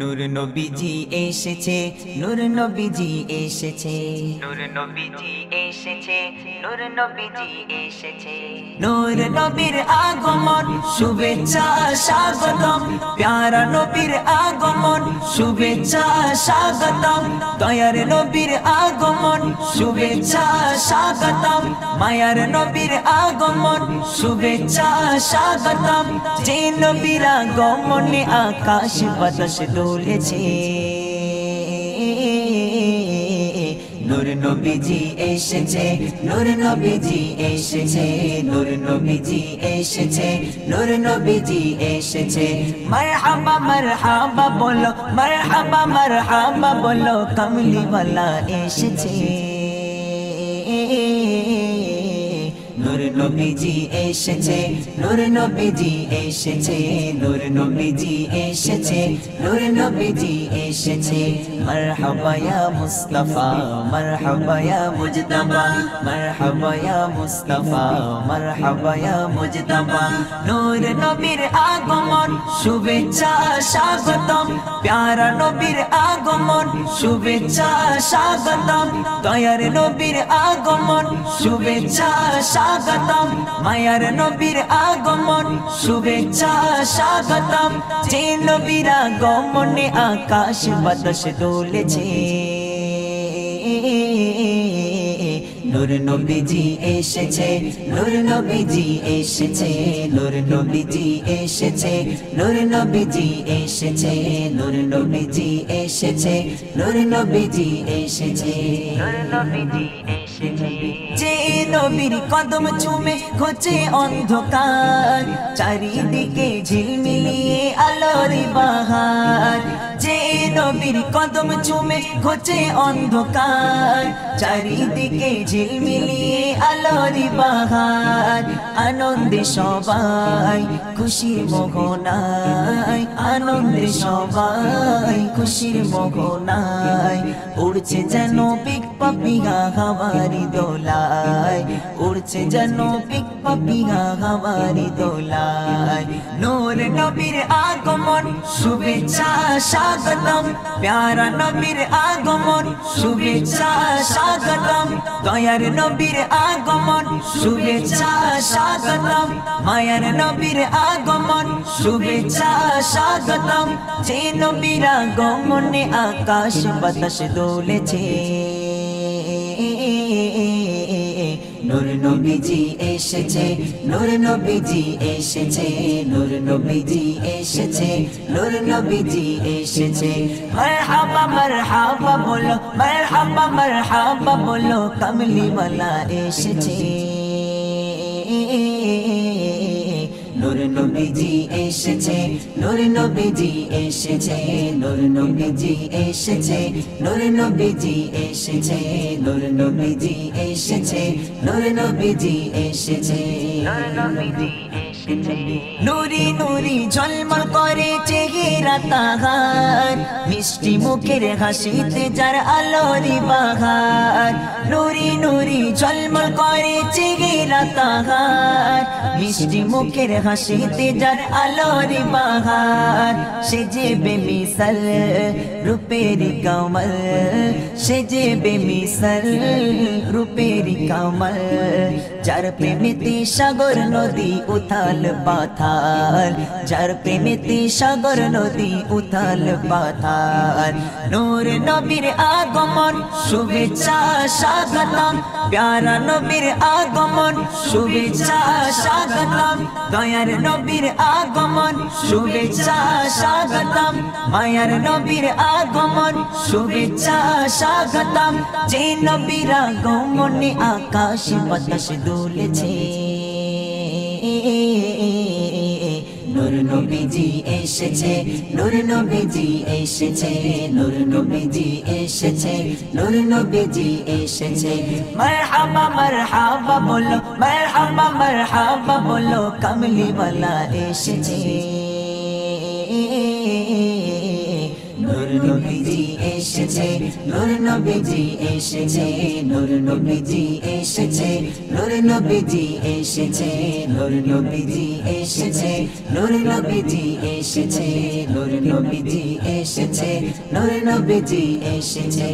নূর নবীজি এসেছে, নূর নবীজি এসেছে, নূর নবীজি এসেছে, নূর নবীজি এসেছে। নূর নবীর আগমন শুভেচ্ছা স্বাগতম, প্যারা নবীর আগমন শুভেচ্ছা স্বাগতম, দয়ার নবীর আগমন শুভেচ্ছা স্বাগতম, মায়ার নবীর আগমন শুভেচ্ছা স্বাগতম। যে নবীর আগমনে আকাশ বাতাস দুলেছে, নূর নবীজি এসেছে, নূর নবীজি এসেছে, নূর নবীজি এসেছে, নূর নবীজি এসেছে। মারহাবা মারহাবা বলো, মারহাবা মারহাবা বলো, কমলি ওয়ালা এসেছে। নূর নবীজি এসেছে, নূর নবীজি এসেছে, নূর নবীজি এসেছে, নূর নবীজি এসেছে। মারহাবা ইয়া মুস্তাফা, মারহাবা ইয়া মুজতবা, মারহাবা ইয়া মুস্তাফা, মারহাবা ইয়া মুজতবা। নূর নবীর আগমন শুভেচ্ছা স্বাগতম, প্যারা নবীর আগমন শুভেচ্ছা স্বাগতম, দয়ার নবীর আগমন শুভেচ্ছা স্বাগতম, মায়ার নবীর আগমন শুভেচ্ছা স্বাগতম। যে নবীর আগমনে আকাশ বাতাস দুলেছে, নূর নবীজি এসেছে, নূর নবীজি এসেছে, নূর নবীজি এসেছে, নূর নবীজি এসেছে, নূর নবীজি এসেছে, নূর নবীজি এসেছে, নূর নবীজি এসেছে। যে নবীর কদম চুমে ঘোচে অন্ধকার, চারিদিকে ঝিলমিলিয়ে আলোর বাহার। যে নবীর কদম চুমে ঘোচে অন্ধকার, চারিদিকে ঝিলমিলিয়ে আলোর বাহার। আনন্দে সবাই খুশির মোহনায়, আনন্দে সবাই খুশির মোহনায়, উড়ছে যেন পিক পাপিয়া হাওয়ারি দোলায়, উড়ছে যেন পিক পাপিয়া হাওয়ারি দোলায়। নূর নবীর আগমন শুভেচ্ছা স্বাগতম, প্যারা নবীর আগমন শুভেচ্ছা স্বাগতম, দয়ার নবীর আগমন শুভেচ্ছা স্বাগতম, মায়ার নবীর আগমন শুভেচ্ছা স্বাগতম। যে নবীর আগমনে আকাশ বাতাস দুলেছে, নূর নবীজি এসেছে, নূর নবীজি এসেছে, নূর নবীজি এসেছে, নূর নবীজি এসেছে। মারহাবা মারহাবা বলো, মারহাবা মারহাবা বলো, কমলি ওয়ালা এসেছে। নূর নবীজি এসেছে, নূর নবীজি এসেছে, নূর নবীজি এসেছে, নূর নবীজি এসেছে, নূর নবীজি এসেছে, নূর নবীজি এসেছে, নূর নবীজি এসেছে। নুরি নুরি ঝলমল করে চেহারা তাহার, মিষ্টি মুখের হাসিতে যার আলোরি বাহার। নুরি নুরি ঝলমল করে চেহারা তাহার, মিষ্টি মুখের হাসিতে যার আলোরি বাহার। সে যে বেমিসাল রূপের কমল, সে যে বেমিসাল রূপের কমল, যার প্রেমেতে সাগর নদী উথাল পাথাল, যার প্রেমেতে সাগর নদী উথাল পাথাল। নূর নবীর আগমন শুভেচ্ছা স্বাগতম, প্যারা নবীর আগমন শুভেচ্ছা স্বাগতম, দয়ার নবীর আগমন শুভেচ্ছা স্বাগতম, মায়ার নবীর আগমন শুভেচ্ছা স্বাগতম। যে নবীর আগমনে আকাশ বাতাস দুলেছে, নূর নবীজি এসেছে, নূর নবীজি এসেছে, নূর নবীজি এসেছে, নূর নবীজি এসেছে। মারহাবা মারহাবা বলো, মারহাবা মারহাবা বলো, কমলি ওয়ালা এসেছে। নূর নবীজি এসেছে, নূর নবীজি এসেছে, নূর নবীজি এসেছে, নূর নবীজি এসেছে, নূর নবীজি এসেছে, নূর নবীজি এসেছে, নূর নবীজি এসেছে। এসেছে নূর নবীজি এসেছে